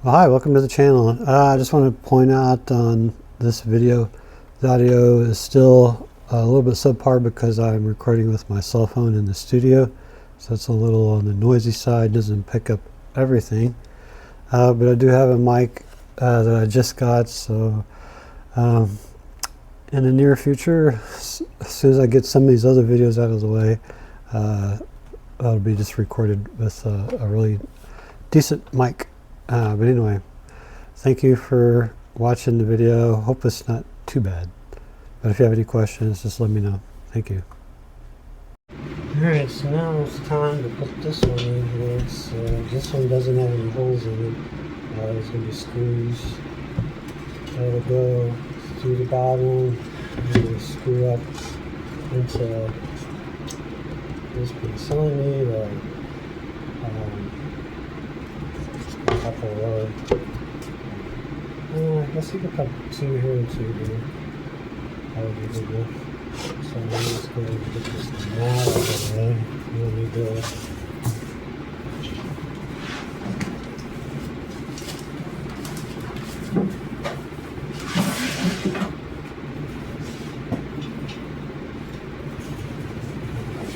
Well, hi, welcome to the channel. I just want to point out on this video, the audio is still a little bit subpar because I'm recording with my cell phone in the studio. So it's a little on the noisy side, doesn't pick up everything. But I do have a mic that I just got, so in the near future, as soon as I get some of these other videos out of the way, that'll be just recorded with a really decent mic. But anyway, thank you for watching the video. Hope it's not too bad. But if you have any questions, just let me know. Thank you. Alright, so now it's time to put this one in here. So this one doesn't have any holes in it. There's going to be screws that'll go through the bottom and screw up into this piece. I only need a couple of I guess you could put two here and two here. That would be good enough. So I'm just going to get this mat out of the way. We'll need to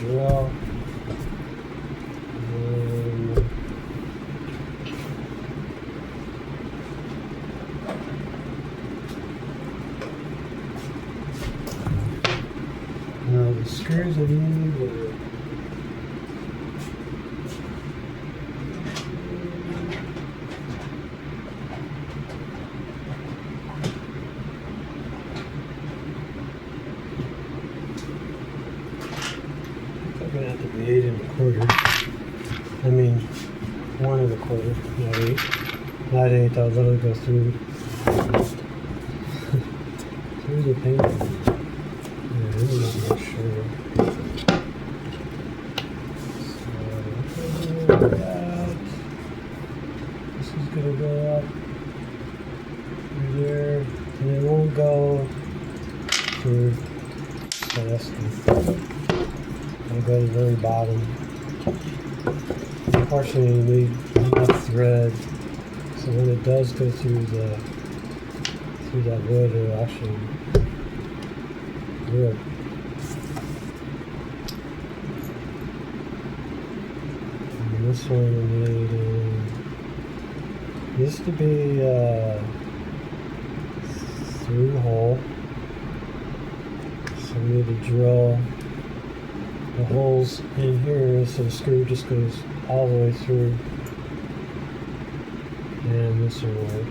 drill. Now the screws I need are I'm gonna have to be 8 1/4. I mean 1 1/4, not 8. Not 8, I'll let it go through. Through the paint. I'm not sure. So that. This is gonna go up through there, and it won't go through. So that's good. It'll go to the very bottom. Unfortunately, you need enough thread, so when it does go through that wood, it'll actually work. And this one used to be through hole, so we need to drill the holes in here so the screw just goes all the way through, and this will work.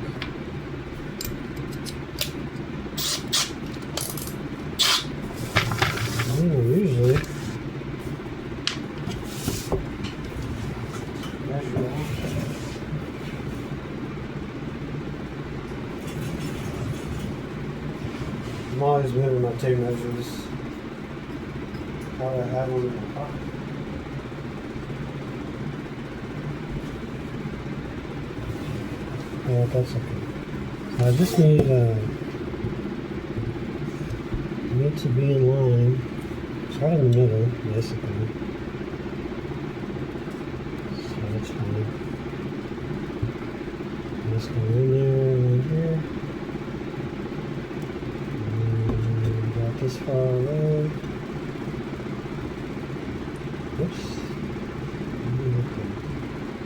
Usually measure out. I'm always moving my tape measures. Thought I had one in my pocket. Yeah, that's okay. I just need to be in line. It's right in the middle, basically. So that's fine. Just go in there and in here. And got this far away. Oops.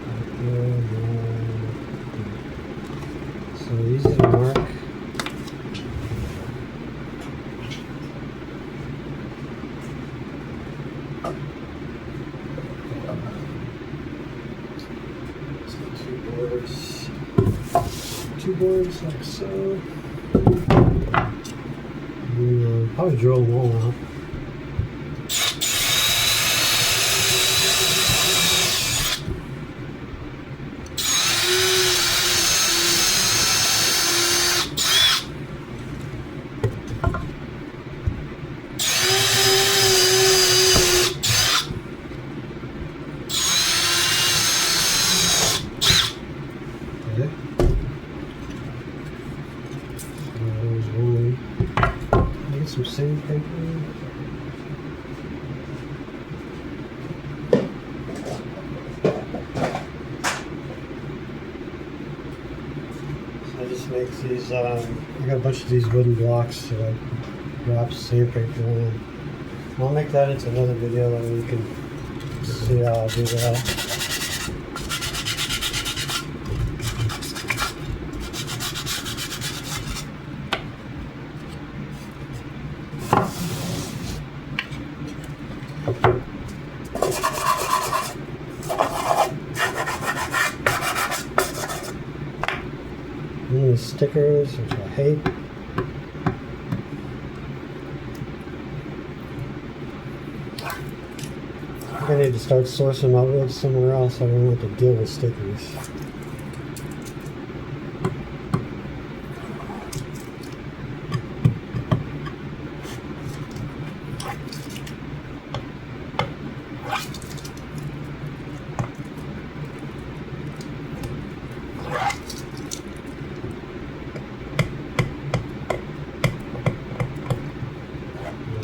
Right there, so easy to mark. Two boards like so. And, probably drill them all out. Okay. There's one. Get some sandpaper. I just make these, I got a bunch of these wooden blocks that I wrap sandpaper on. I'll make that into another video and you can see how I do that. And these stickers, which I hate. I need to start sourcing my wood somewhere else. I don't have to deal with stickers.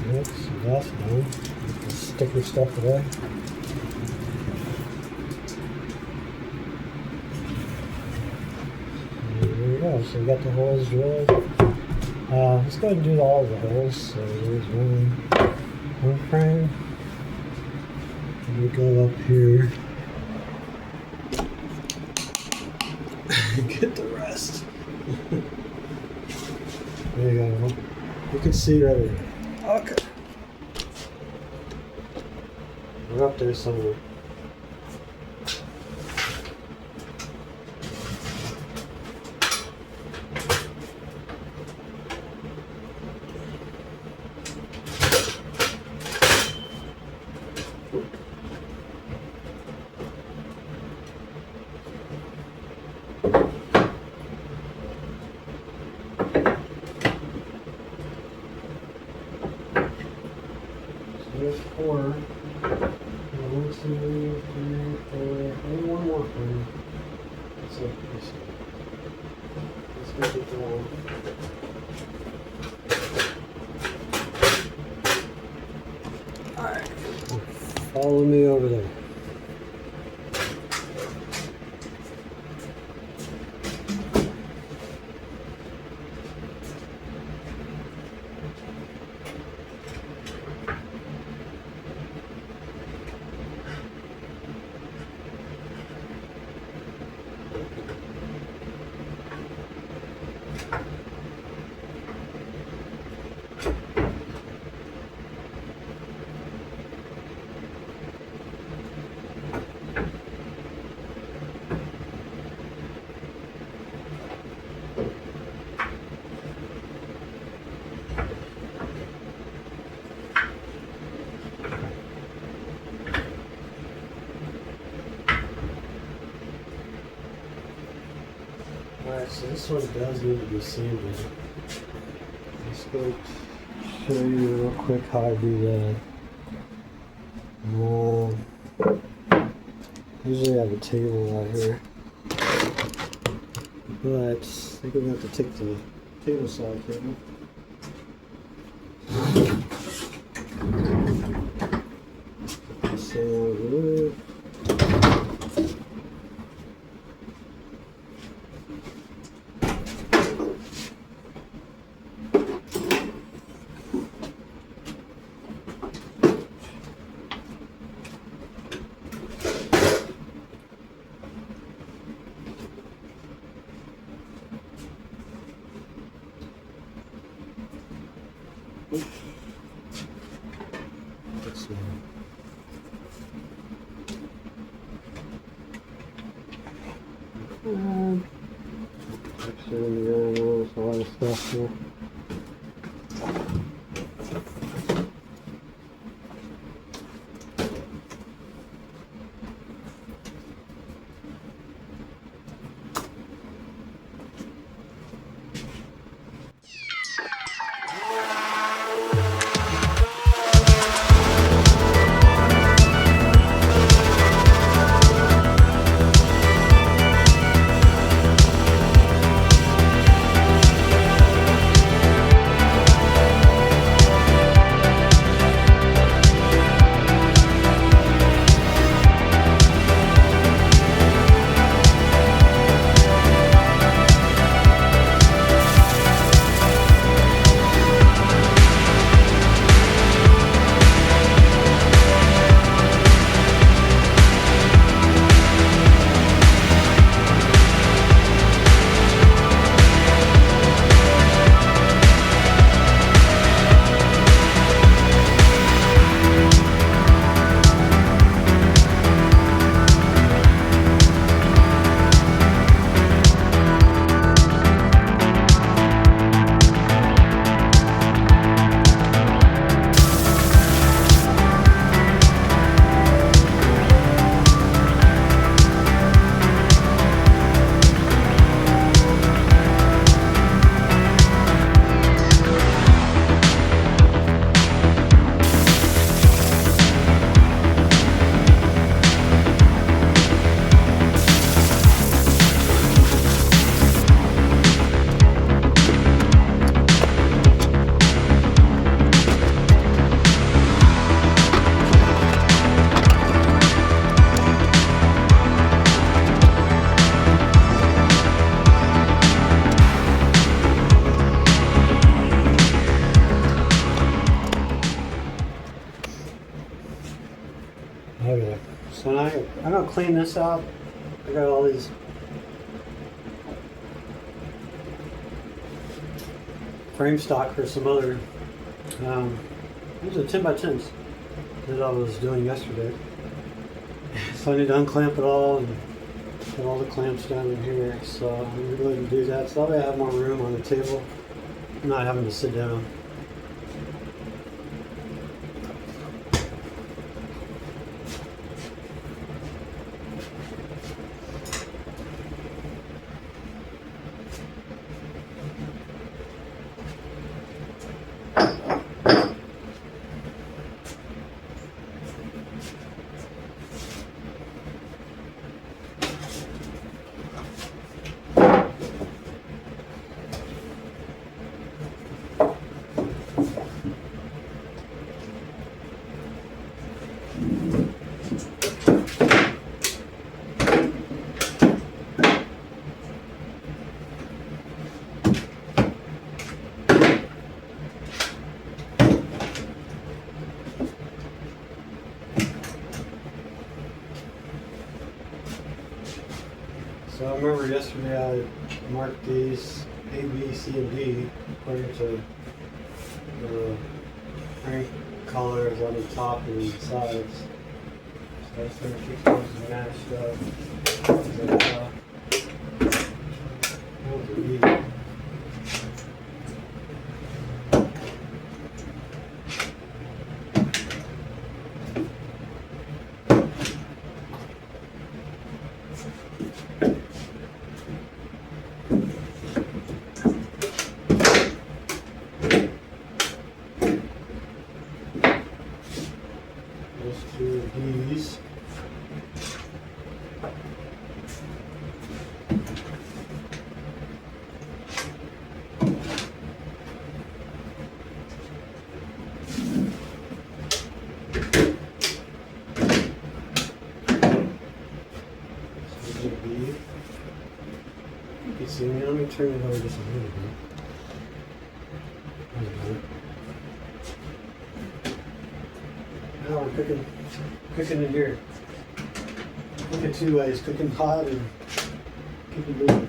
Alright, so that's done. Put the sticker stuff away. So we got the holes drilled. Let's go ahead and do all the holes. So there's one frame. And we go up here and get the rest. There you go. You can see right here. Okay. We're up there somewhere. There's 4. 1, 2, 3, 4. Only one more frame. That's it. Let's make it to one. Alright. Follow me over there. Alright, so this one does need to be sanded. Let's go show you real quick how I do that. Usually I have a table out here, but I think I'm going to have to take the table saw cable. So wood. This one. Actually, there's a lot of stuff here. I'm gonna clean this out. I got all these frame stock for some other these are 10 by 10s that I was doing yesterday. So I need to unclamp it all and put all the clamps down in here. So I'm going to go ahead and do that. So that way I have more room on the table, not having to sit down. So I remember yesterday I marked these A, B, C, and D according to the frame colors on the top and the sides. So I just going to keep those matched up. That was a B. These. You see me? Let me turn it over just a little bit. Now we're cooking in here. Cooking two ways, cooking hot and cooking moving.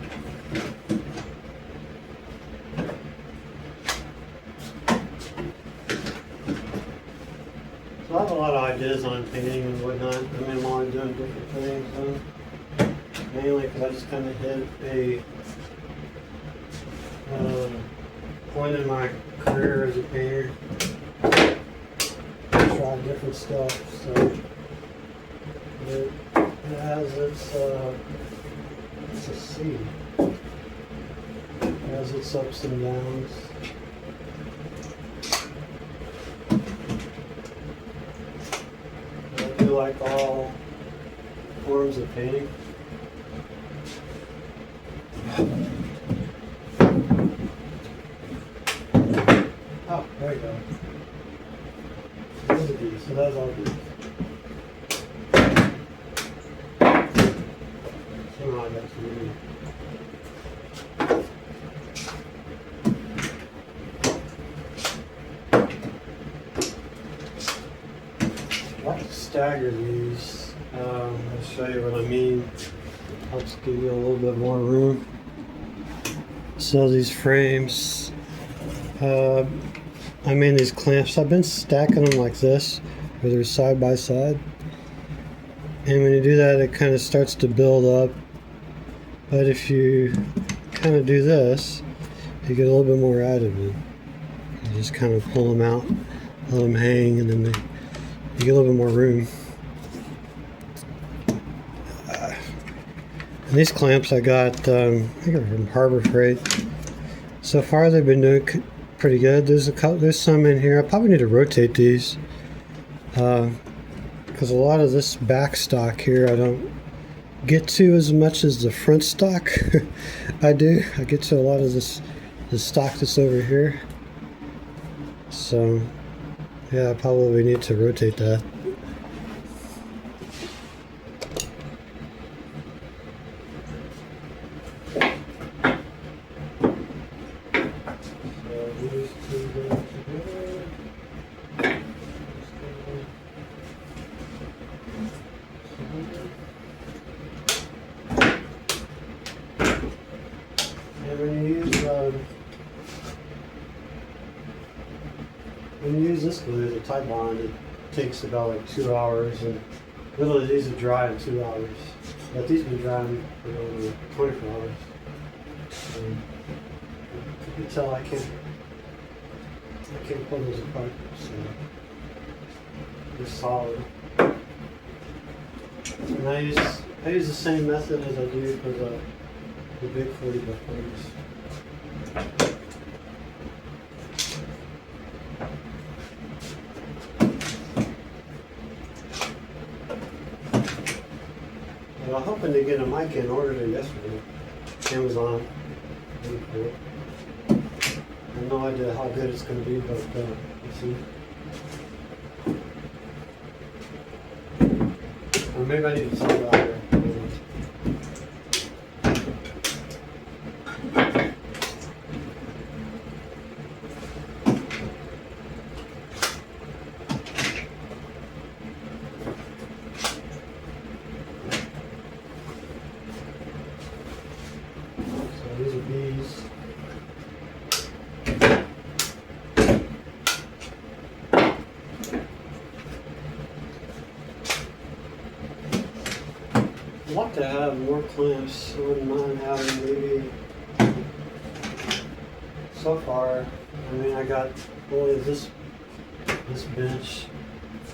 So I have a lot of ideas on painting and whatnot. I mean, I'm always doing different things. Mainly because I just kind of hit a point in my career as a painter. Try different stuff, so it has its a C. It has its ups and downs. I do like all forms of painting. Oh, there you go. So that's all good. So I got some. I like to stagger these. I'll show you what I mean. Helps give you a little bit more room. So these frames, I mean these clamps, I've been stacking them like this, where they're side by side. And when you do that, it kind of starts to build up. But if you kind of do this, you get a little bit more out of it. You just kind of pull them out, let them hang, and then you get a little bit more room. And these clamps I got, I think they're from Harbor Freight. So far they've been doing pretty good. There's some in here. I probably need to rotate these because a lot of this back stock here I don't get to as much as the front stock. I do. I get to a lot of the stock that's over here. So yeah, I probably need to rotate that. And when you use this glue, the Tide Bond, it takes about like 2 hours, and literally these are dry in 2 hours. But these have been drying for only 24 hours. You can tell I can't pull those apart, so they're solid. And I use the same method as I do for the big 40 by 40s. I was hoping to get a mic in ordered it yesterday. Amazon. Really cool. I have no idea how good it's going to be, but we'll see. Or maybe I need to sell it out here. These are bees. I'd like to have more clamps. I wouldn't mind having maybe, so far, I mean, I got only this bench.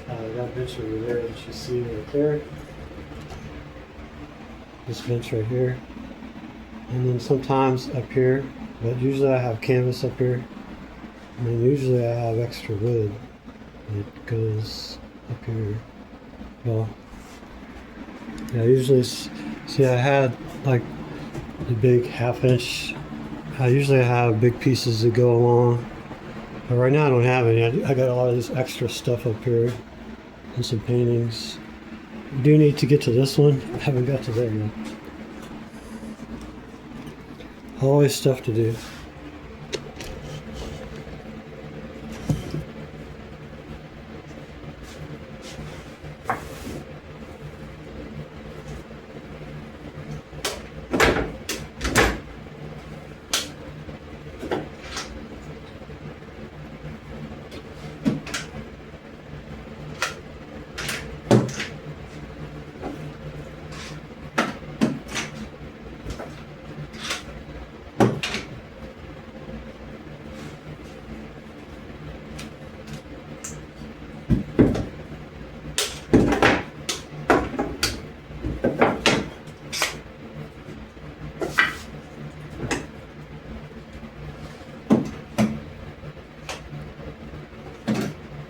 I got a bench over there that you see right there. This bench right here. And then sometimes up here, but usually I have canvas up here. And then usually I have extra wood that goes up here. Well, yeah, usually, see, I had like the big 1/2 inch. I usually have big pieces that go along. But right now I don't have any. I got a lot of this extra stuff up here and some paintings. I do need to get to this one. I haven't got to there yet. Always stuff to do.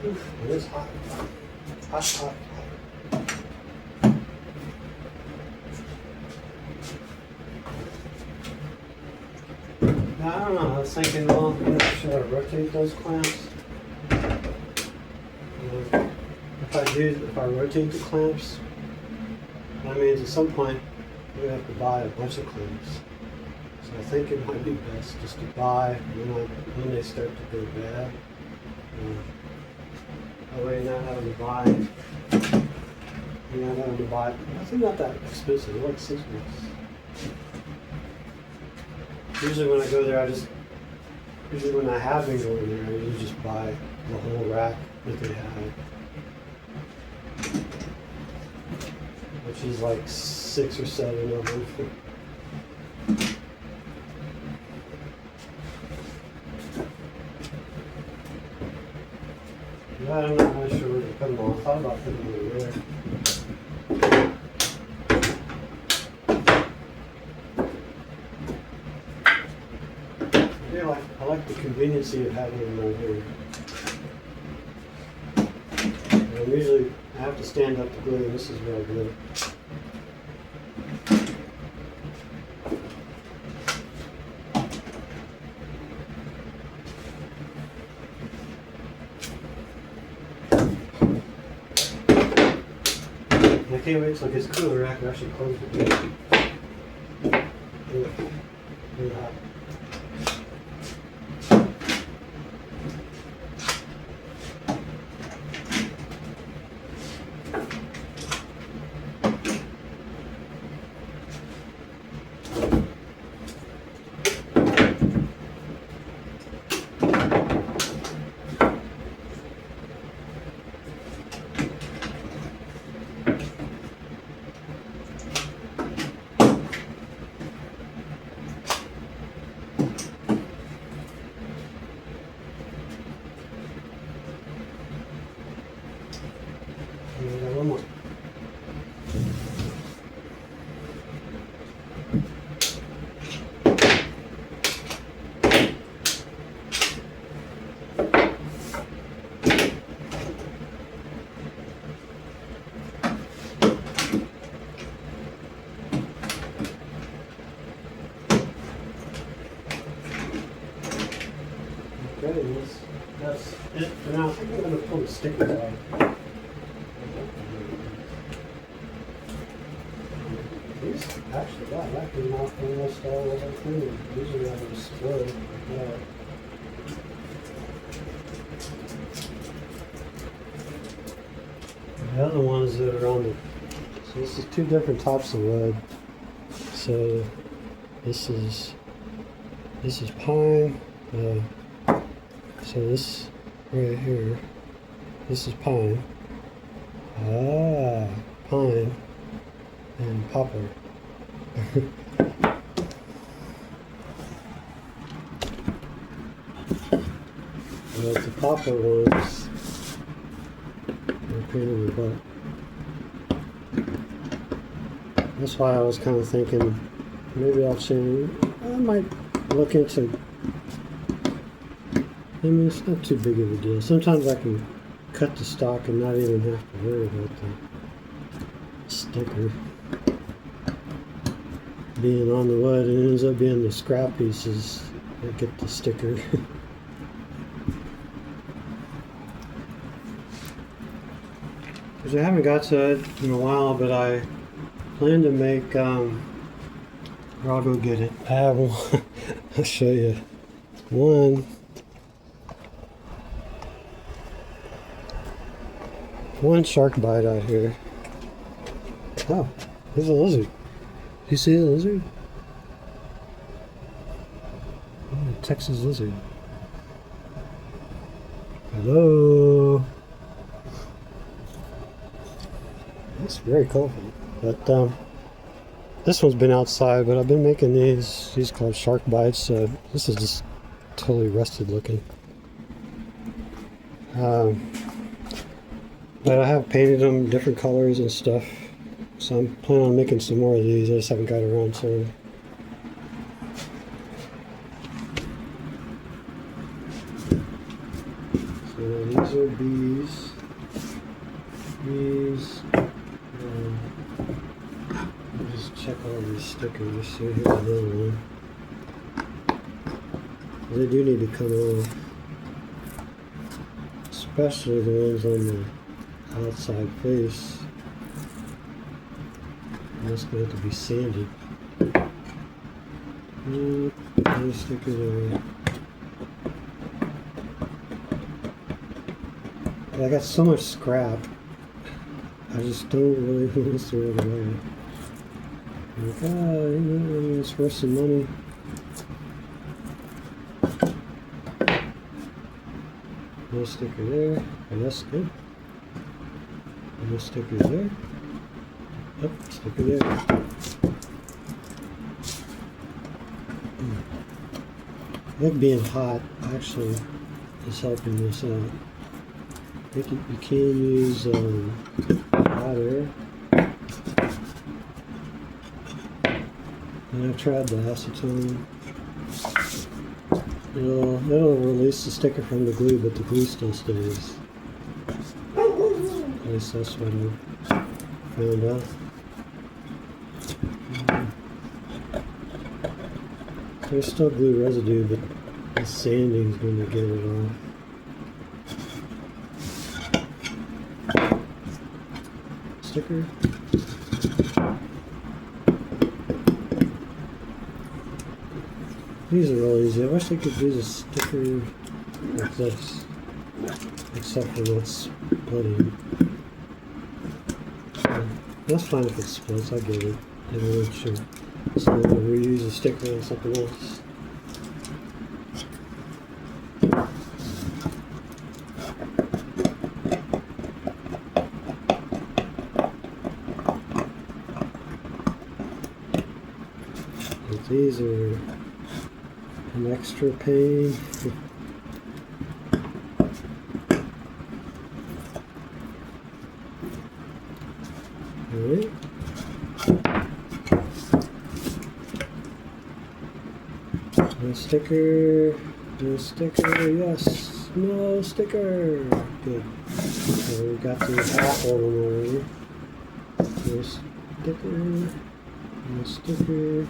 It is hot. Hot, hot, hot. Now, I don't know, I was thinking, well, should I rotate those clamps? If I rotate the clamps, that means at some point we have to buy a bunch of clamps. So I think it might be best just to buy when they start to go bad. That way you're not having to buy, I think not that expensive, they're like $6. Usually when I go there, usually when I have been going there, I usually just buy the whole rack that they have. Which is like 6 or 7 of them. Yeah, I'm not really sure where to put them on. I thought about putting them over there. Yeah, I like the conveniency of having them right here. And usually I have to stand up to glue, and this is real good. I can't wait till it gets cooler. I can actually close the door. Really hot. Okay, that's it for now. I think I'm going to pull the stickers out. These actually got that came off almost all the way through. Usually I would explode like that. The other ones that are on the, so this is two different types of wood. So this is pine. So this right here, this is pine. Pine and poplar. Well, the poplar ones are pain in the butt. That's why I was kind of thinking maybe I'll change. I might look into. I mean, it's not too big of a deal. Sometimes I can cut the stock and not even have to worry about the sticker being on the wood. It ends up being the scrap pieces that get the sticker. Because I haven't got to it in a while, but I plan to make, or I'll go get it. I have one. I'll show you. One shark bite out here. Oh, there's a lizard. You see the lizard? Oh, a Texas lizard. Hello. It's very colorful. But this one's been outside, but I've been making these called shark bites. So this is just totally rusted looking. But I have painted them different colors and stuff. So I'm planning on making some more of these. I just haven't got around to them. So these are bees. I'll just check all these stickers. So here's another one. They do need to come off. Especially the ones on the outside face. That's going to have to be sanded. Another sticker there. I got so much scrap. I just don't really want to throw it away. I'm like, you know, it's worth some money. No sticker there. And that's good. No sticker there. Oh, sticker there. I think being hot actually is helping this out. I think you can use hot air. And I've tried the acetone. It'll release the sticker from the glue, but the glue still stays. At least that's what I found out. There's still glue residue, but the sanding's going to get it off. Sticker. These are real easy. I wish they could do the sticker like this, except for not splitting. That's fine if it splits, I get it. I wasn't sure. So we'll reuse the sticker on something else. But these are an extra pain. Alright. No sticker, no sticker, yes, no sticker. Good. So we got the half of them already. No sticker, no sticker,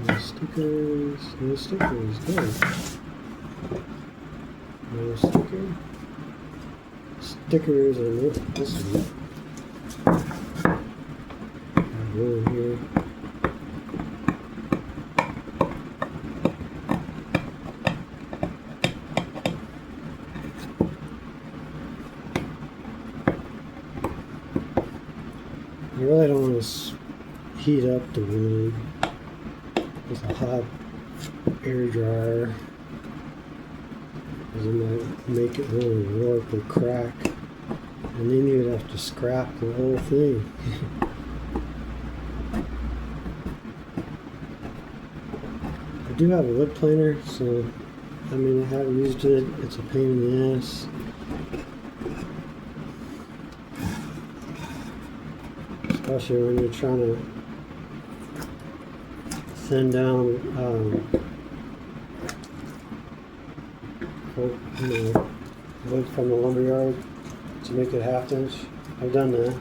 no stickers, no stickers. Good. No sticker. Stickers on this one. Glue in here. I really don't want to heat up the wood with a hot air dryer, because it might make it really warp or crack, and then you'd have to scrap the whole thing. I do have a wood planer, so I mean, I have used it. It's a pain in the ass. Especially when you're trying to thin down wood from the lumberyard to make it 1/2 inch. I've done that.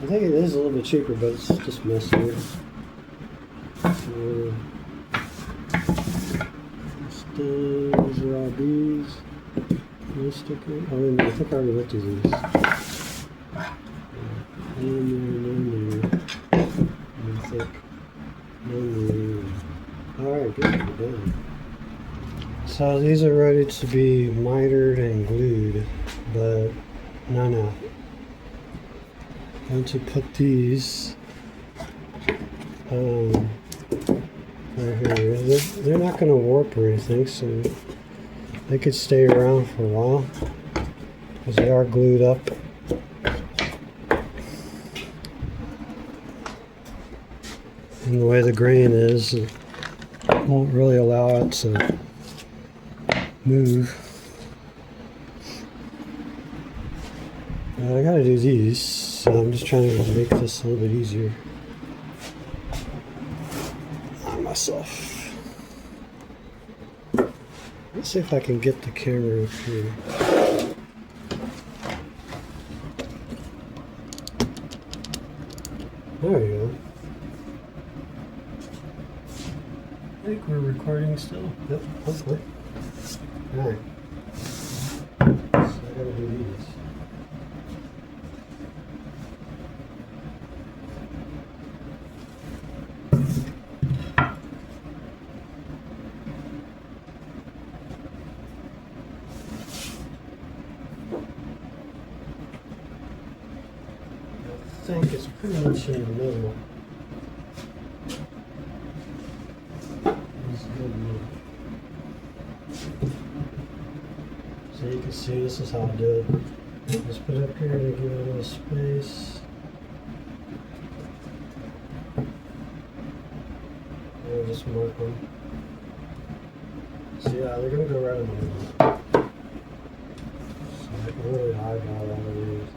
I think it is a little bit cheaper, but it's just messier. These are all bees. No sticker. Oh, wait, I think I already looked at these. Alright, good. We're done. So these are ready to be mitered and glued, but no. I'm going to put these right here. They're not going to warp or anything, so they could stay around for a while because they are glued up. And the way the grain is, it won't really allow it to move. But I gotta do these, so I'm just trying to make this a little bit easier on myself. Let's see if I can get the camera up here. There we go. I think we're recording still. Yep, hopefully. Alright. So I gotta do these. I think it's pretty much in the middle. It's good enough. So you can see this is how I do it. Just put it up here to give it a little space. And just mark them. So yeah, they're going to go right in the middle. So I can really eyeball all of these.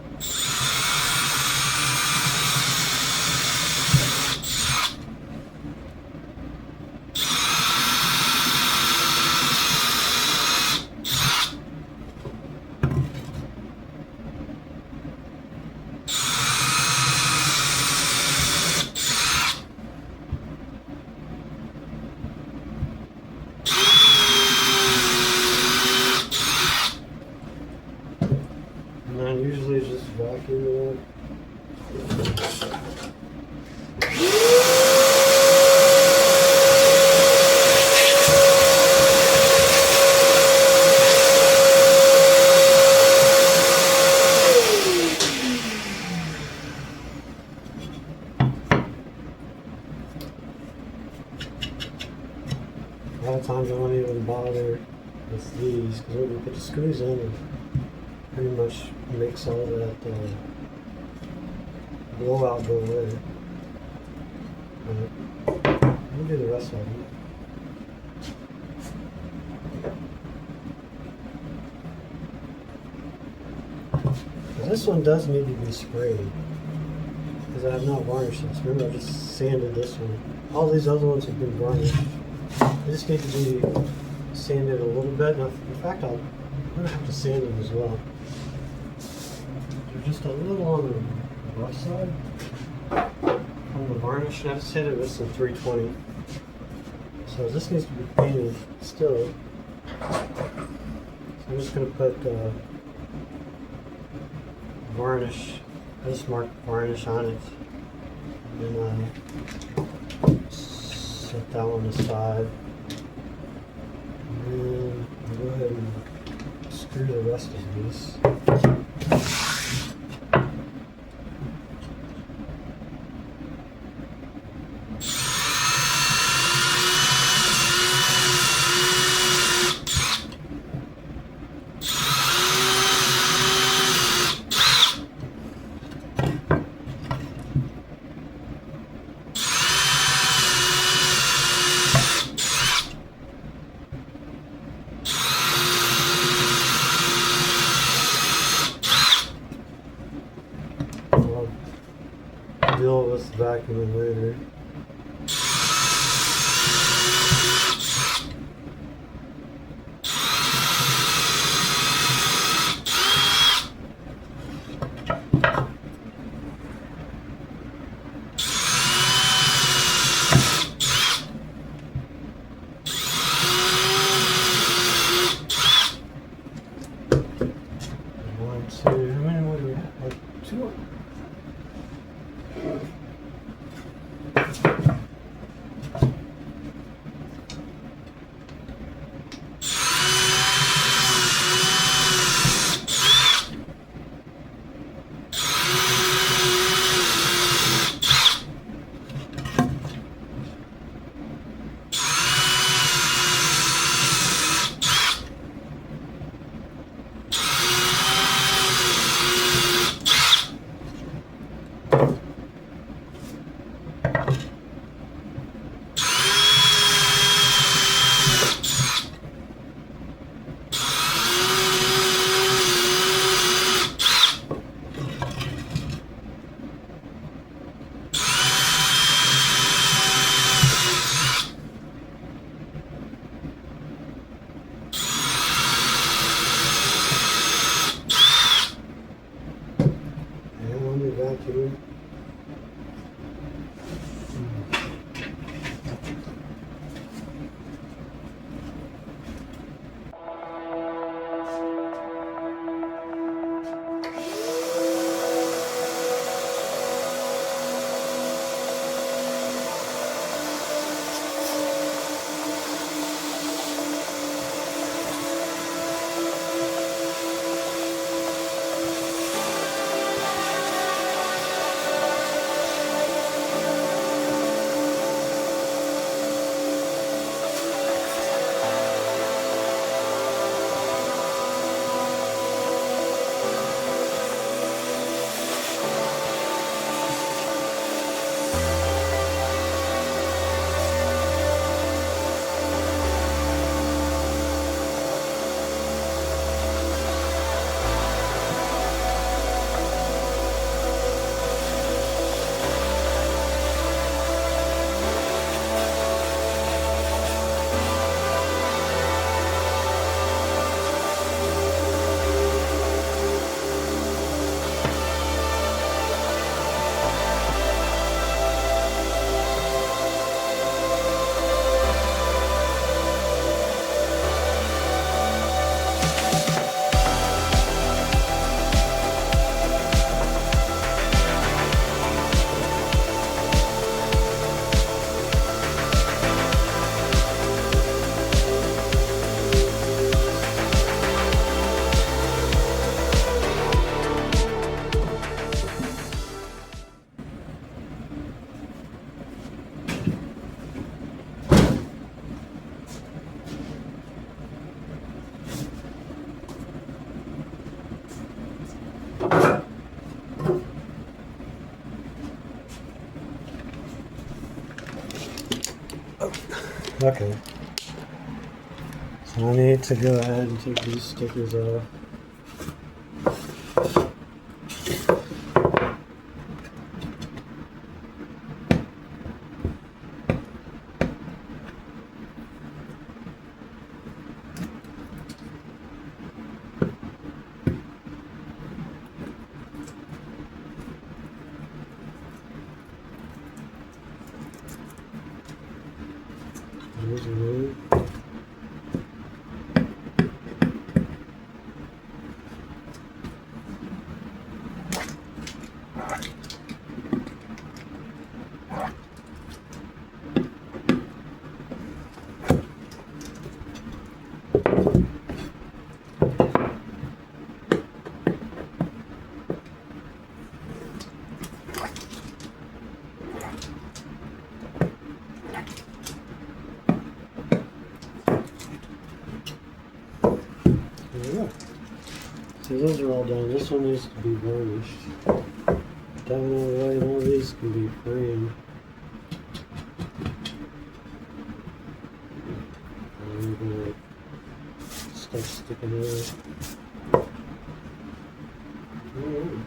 And I usually just vacuum it up. A lot of times I won't even bother with these because when you put the screws in, it pretty much makes all that blowout go away. We'll do the rest of them. This one does need to be sprayed because I have not varnished this. Remember, I just sanded this one. All these other ones have been varnished. They just need to be sanded a little bit. Now, in fact, I'm going to have to sand them as well. They're just a little on the rough side on the varnish, and I just hit it with some 320. So this needs to be painted still. So I'm just going to put varnish. I just marked varnish on it. And then set that one aside. And then I'll go ahead and screw the rest of these. Deal with vacuuming later. One, two, how many more do we have? Like two? Vacuum. Okay. So I need to go ahead and take these stickers off. There's one. See, those are all done. This one needs to be varnished. That one all the way, and all these can be framed. And we're gonna stuff sticking out. Alright.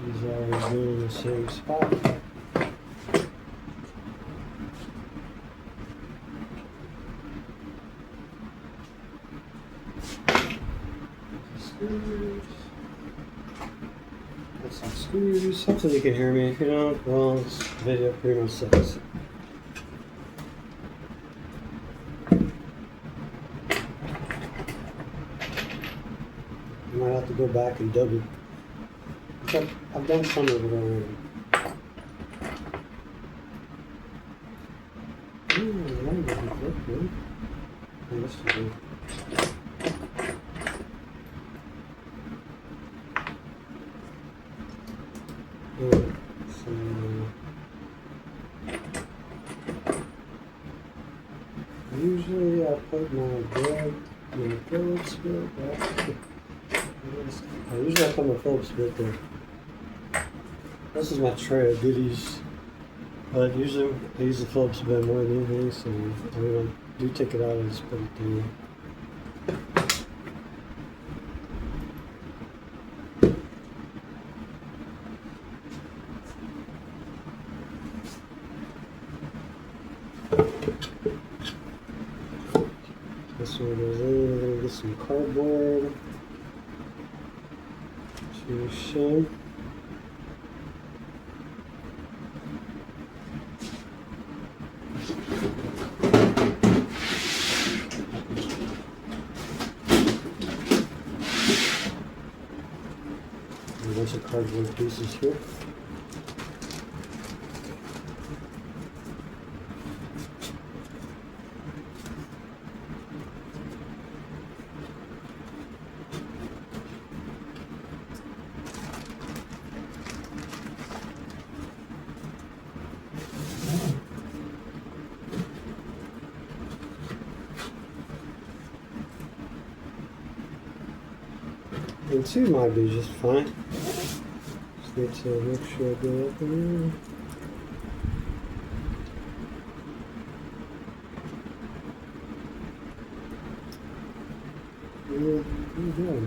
These are doing in the same spot. Screws. Got some screws. Hopefully you can hear me. If you don't, well, this video pretty much sucks. I might have to go back and dub it. I've done some of it already. That doesn't look good. Oh, this is good. Alright, so usually I put my bread in the Phillips bit back. Usually I put my Phillips bit there. This is my tray of goodies, but usually I use the Phillips bit more than anything, so when I do take it out, I just put it there. This one goes in. We're going to get some cardboard to shim. A bunch of cardboard pieces here. And two might be just fine. Just need to make sure I get up in there. Yeah, pretty good.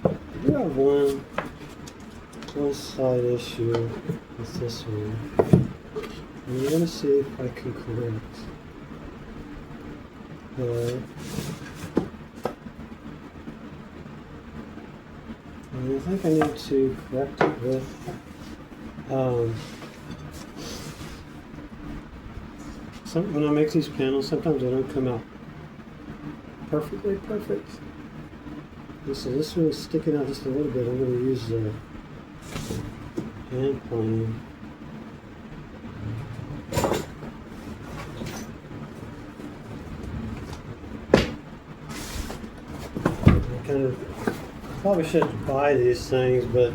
I do have one side issue with this one. I'm going to see if I can correct. And I think I need to correct it with when I make these panels, sometimes they don't come out perfectly perfect. And so this one is sticking out just a little bit. I'm going to use the hand plane. Probably shouldn't buy these things, but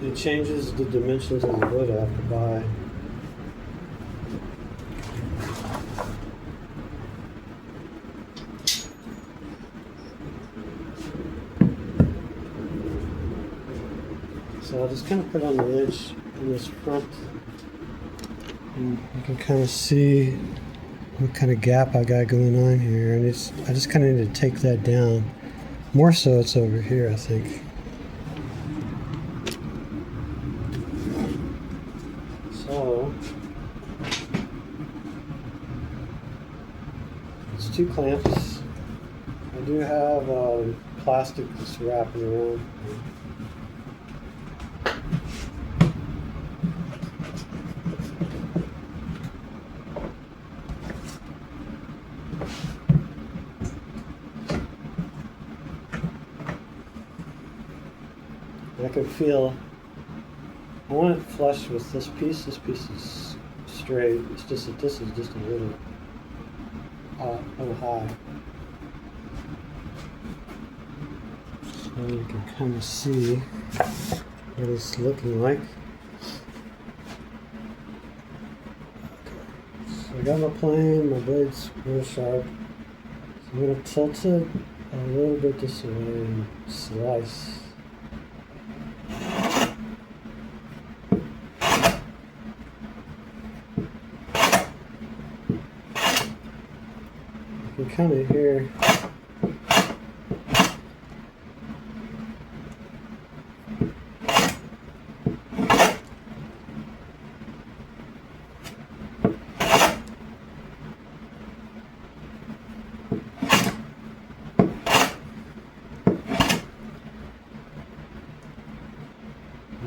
it changes the dimensions of the wood I have to buy. So I'll just kind of put it on the edge in this front, and you can kind of see what kind of gap I got going on here, and I just kind of need to take that down. More so it's over here, I think. So it's 2 clamps. I do have plastic that's wrapping around. I can feel, I want it flush with this piece. This piece is straight. It's just that this is just a little high. So you can kind of see what it's looking like. So I got my plane, my blade's real sharp. So I'm going to tilt it a little bit this way and slice. You can kind of hear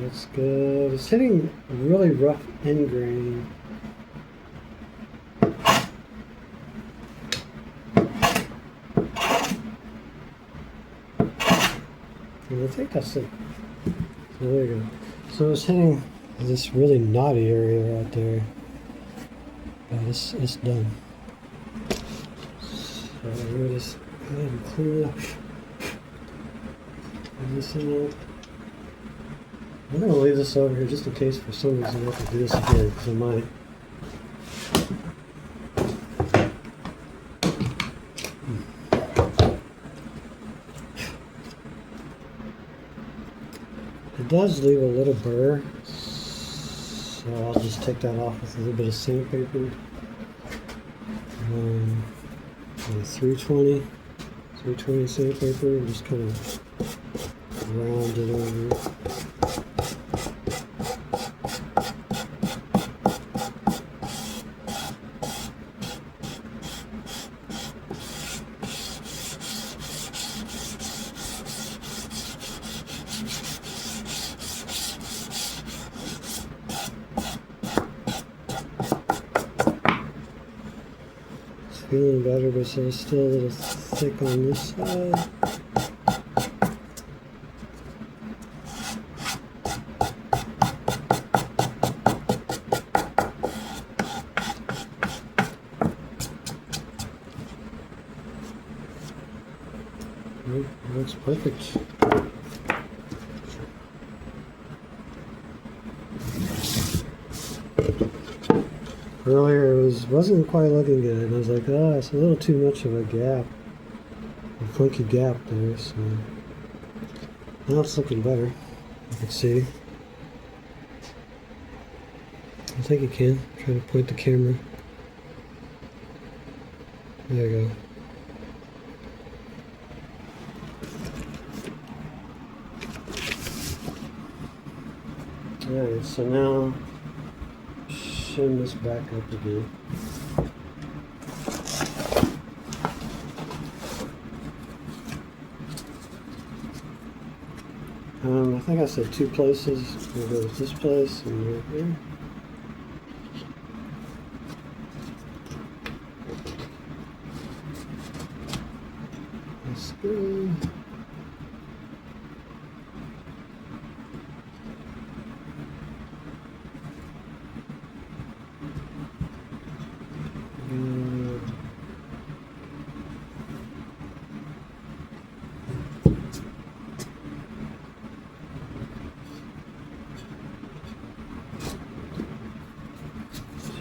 that's good. It's hitting really rough end grain. And I think that's it. So there you go. So it's hitting this really knotty area right there. But it's done. So I'm going to just go ahead and clean up this thing up. I'm going to leave this over here just in case for some reason I have to do this again, because I might. It does leave a little burr, so I'll just take that off with a little bit of sandpaper. 320 sandpaper, and just kind of round it over. Feeling better, but so it's still a little thick on this side. It looks perfect. Earlier it wasn't quite looking good. I was like, oh, it's a little too much of a gap, a funky gap there. So now it's looking better. You can see. I think you can. I'm trying to point the camera. There you go. Alright, so now shim this back up again. I think I said 2 places. We'll go with this place and right here. That's good.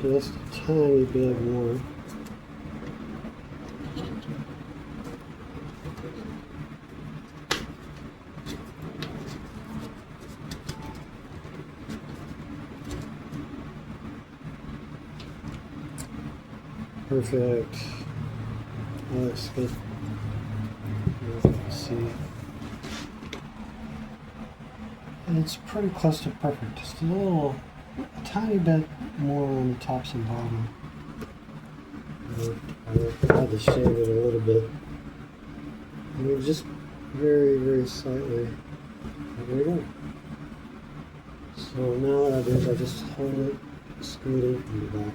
Just a tiny bit more. Perfect. That looks good. see. And it's pretty close to perfect. Just a tiny bit more on the tops and bottom. I had to shave it a little bit. Just very, very slightly. There we go. So now what I do is I just hold it, scoot it from the back.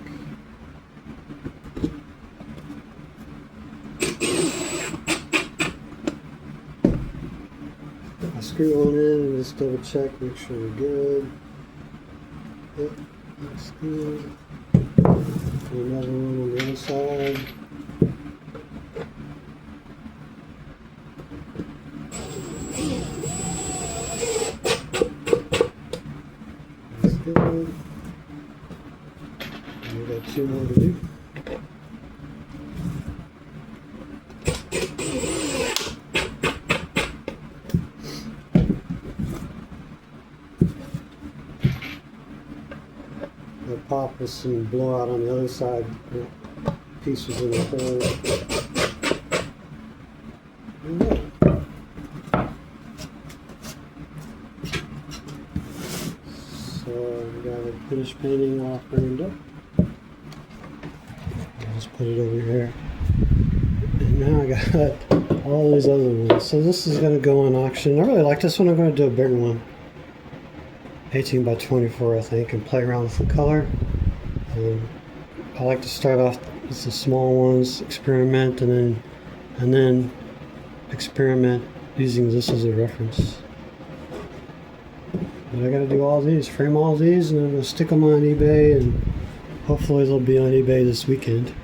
I screw one in and just double check, make sure we're good. Yep, looks good. Another one on the other side. That's good. And we got 2 more to do. Pop with some blowout on the other side. The piece was in the hole. So we got a finished painting all framed up. I'll just put it over here. And now I got all these other ones. So this is going to go on auction. I really like this one. I'm going to do a bigger one. 18 by 24, I think, and play around with the color. I like to start off with the small ones, experiment, and then experiment using this as a reference. But I got to do all these, frame all these, and I'm going to stick them on eBay, and hopefully they'll be on eBay this weekend.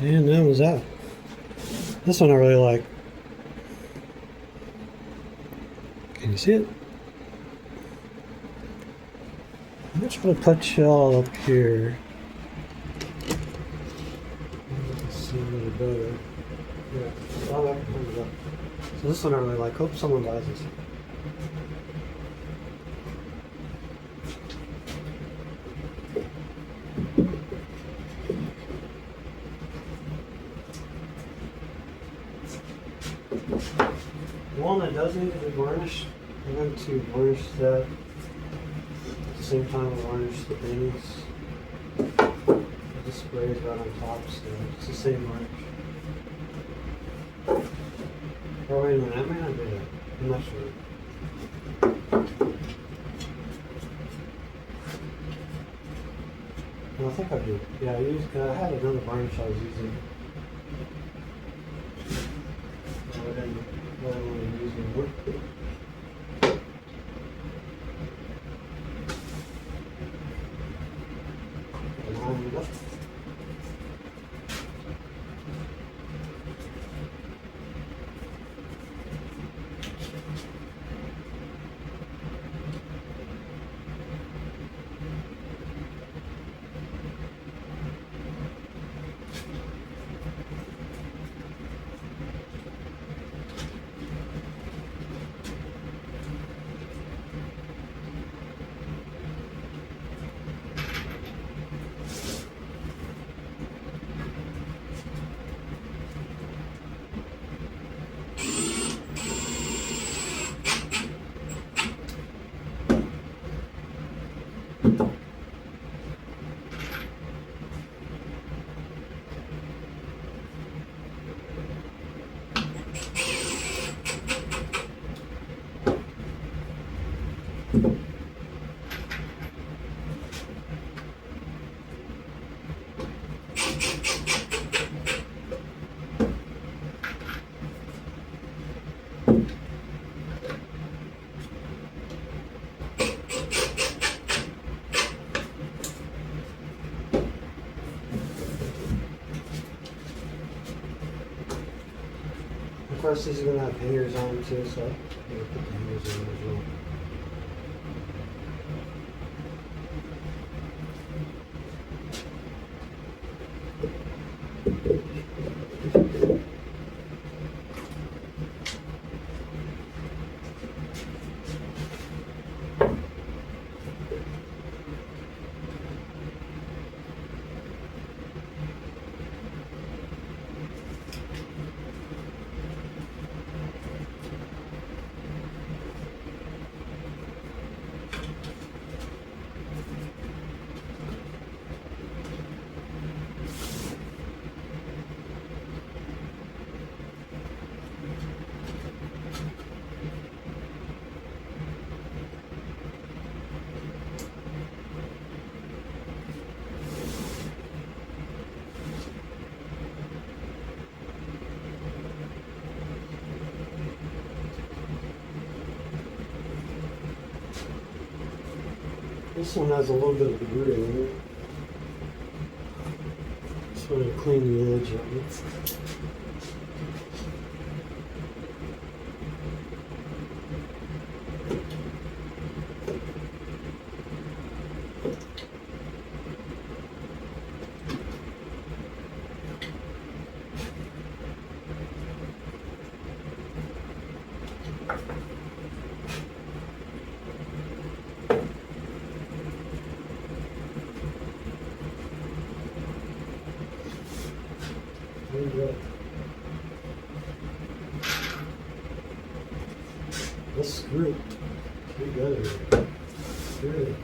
And that was that. This one I really like. Can you see it? I'm just going to put y'all up here. See a little better. Yeah, all that comes up. So this one I really like. Hope someone buys this. The one that does need to be varnished, I'm going to varnish that at the same time I varnish the paintings. The spray is right on top, so it's the same varnish. Oh, wait a minute, I may not do that. I'm not sure. No, I think I do. Yeah, I had another varnish I was using. I didn't really want to use anymore. Line it up. Of course, these are going to have hangers on them too, so I'm going to put the hangers on as well. This one has a little bit of debris in it. Just want to clean the edge of it. Let's screw it together. Screw it.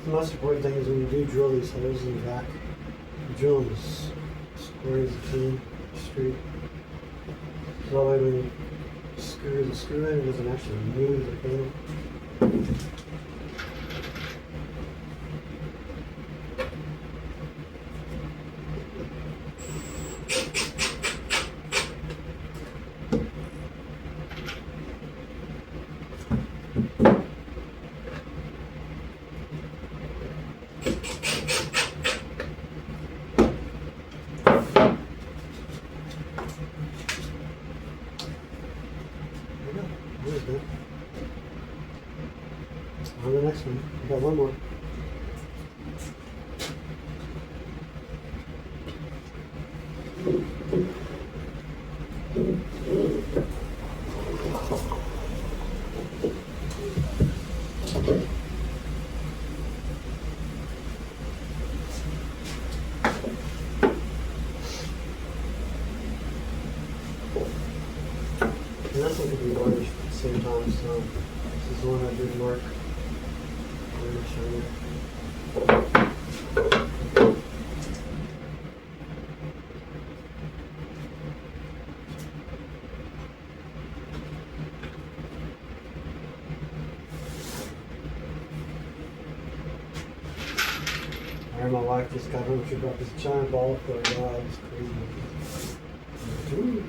The most important thing is when you do drill these holes in the back, you drill them as square as you can, straight. So that way when you screw the screw in, it doesn't actually move the panel. we go. That was good. On the next one. We got one more. And this one can be varnished at the same time, so this is the one I did mark. I'm going to show you. My wife just got home. She brought this giant ball for her dog. It's crazy. Ooh.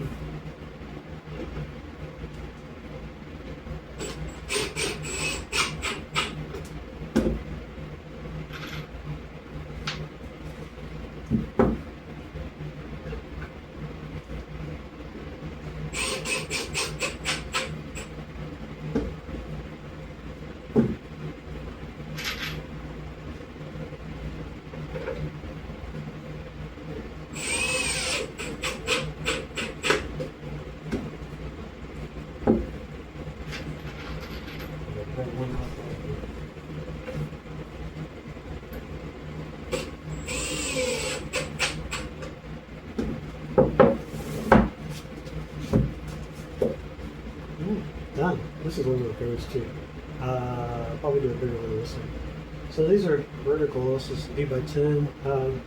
Done. This is one of my favorites too. I'll probably do a bigger one of this one. So these are vertical. This is 8 by 10. You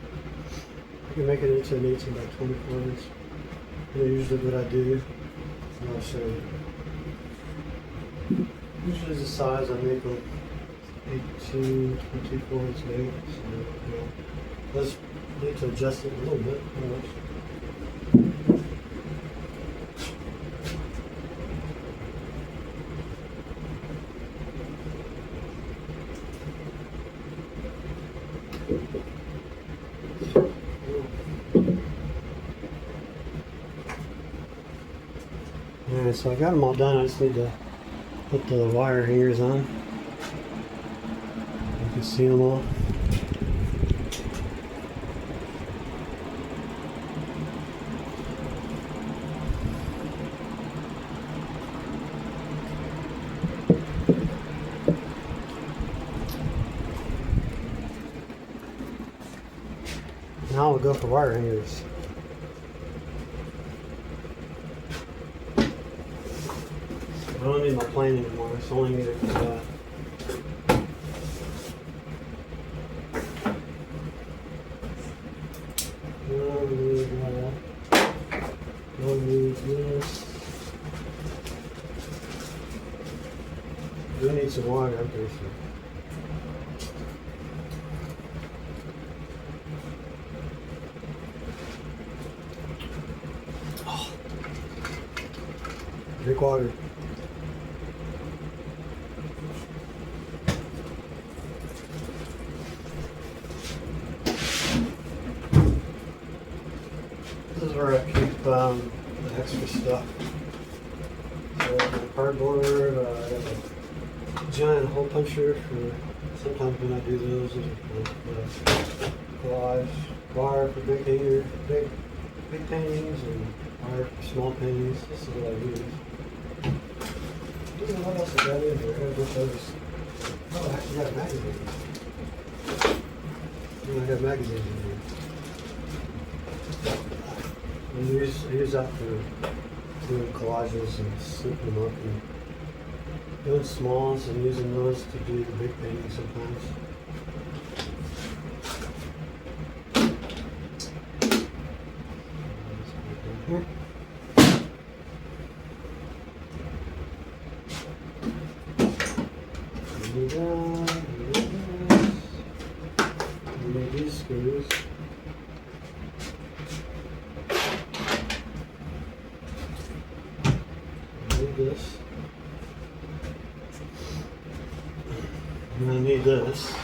can make it into an 18 by 24 inch. And usually what I do, and I'll show you. Usually the size I make like 18, 24 inch big. So, you know, let's need to adjust it a little bit. Alright, so I got them all done. I just need to put the wire hangers on. You can see them all. Now we'll go for wire hangers. I don't need my plane anymore, so I only need it for that. Don't need that. Don't need this. Do need some water, I'm pretty sure. Oh. Drink water. This is where I keep the extra stuff. So I got my cardboard, I got a giant hole puncher for sometimes when I do those are collage, wire for big hanger, big paintings, and wire for small paintings. This is what I use. I don't know what else I got in here. I got a bunch of others. Oh, I actually got magazines. Yeah, I got magazines in here. I use that for doing collages and slipping them up and doing smalls and using those to do the big painting sometimes. Here. We need that, we need this, we need these screws. This, and I need this.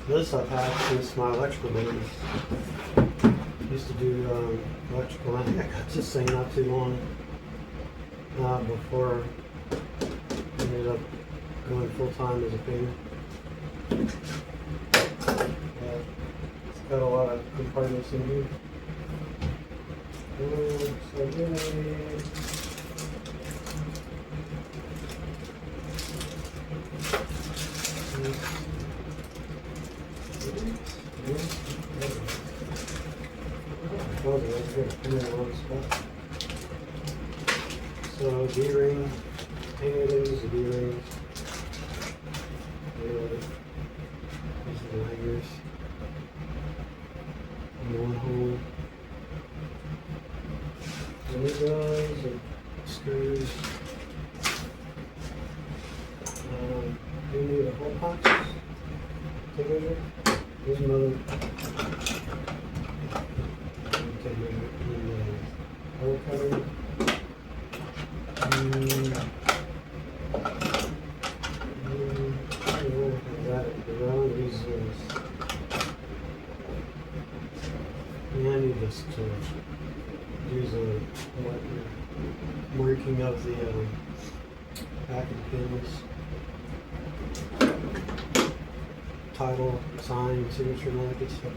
This I've had since my electrical days. used to do electrical. I think I got this thing not too long before I ended up going full time as a painter. It's got a lot of compartments in here. So yay. So D-ring, painted these are D-rings. These are the hangers. And one hole. And these guys are screws. You need a hole punch. Take measure. Here's another. Take measure. And hole cutter. And I need this to use a marking of the back of the panels, title, sign, signature, and all that good stuff.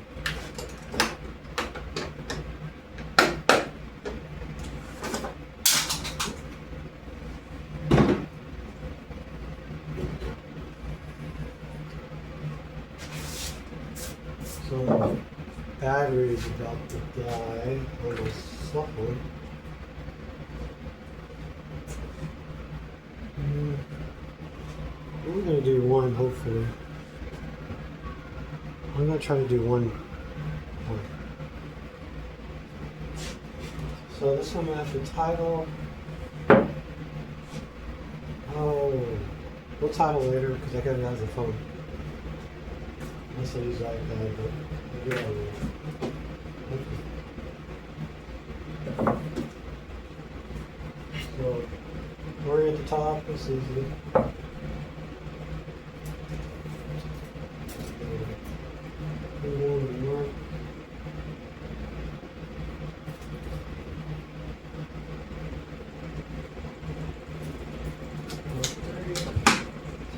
So battery is about to die on my cell phone. We're going to do one, hopefully. I'm going to try to do one. So this one I have the title. Oh, we'll title later because I got it as a phone. Unless I use the iPad, but I'll get out of it. So, orient the top, it's easy. Put it on the mark.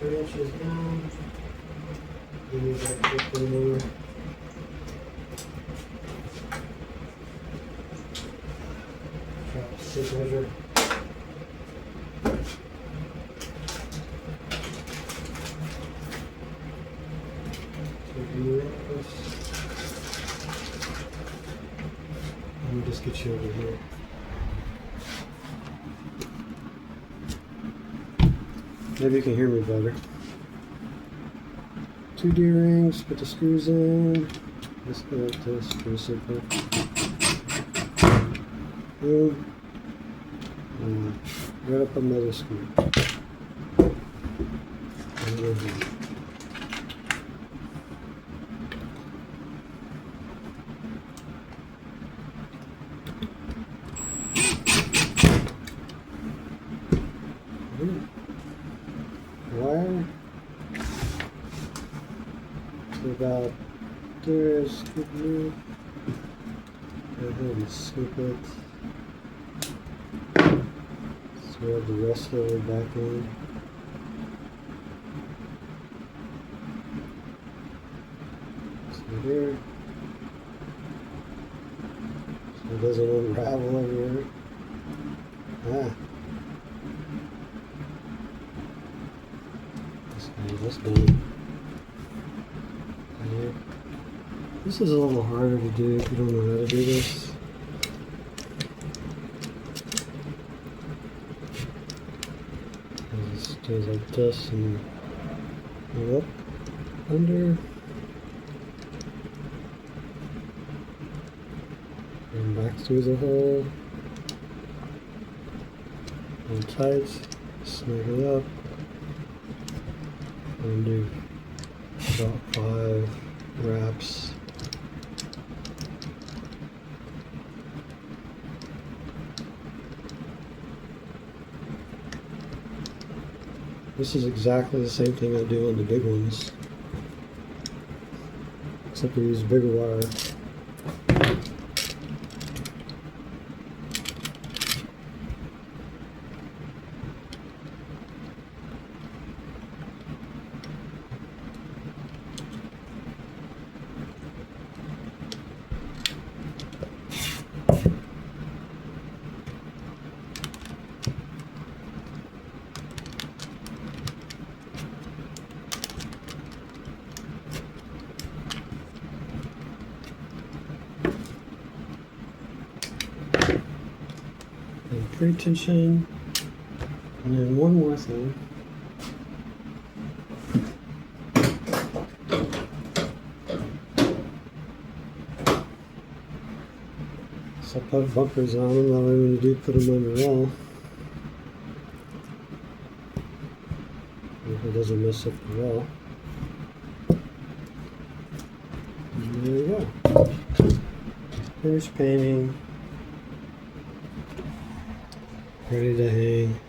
Three inches down. You need that quick remover. Tape measure. Let me just get you over here. Maybe you can hear me better. 2 D-rings, put the screws in. Just go like this, pretty simple. Boom. And right up another screw. And we're done. Wire to about there, scoop it, go ahead and scoop it, thread the rest of it back in. So here, so it doesn't unravel everywhere. That's done. This is a little harder to do if you don't know how to do this. It just goes like this and up, under, and back through the hole, and tight, snug it up. And do about 5 wraps. This is exactly the same thing I do on the big ones, except I use bigger wire. and pre-tension, and then one more thing. So I put bumpers on them, that way when you do put them on the wall, it doesn't mess up the wall. And there you go. Finished painting. Ready to hang.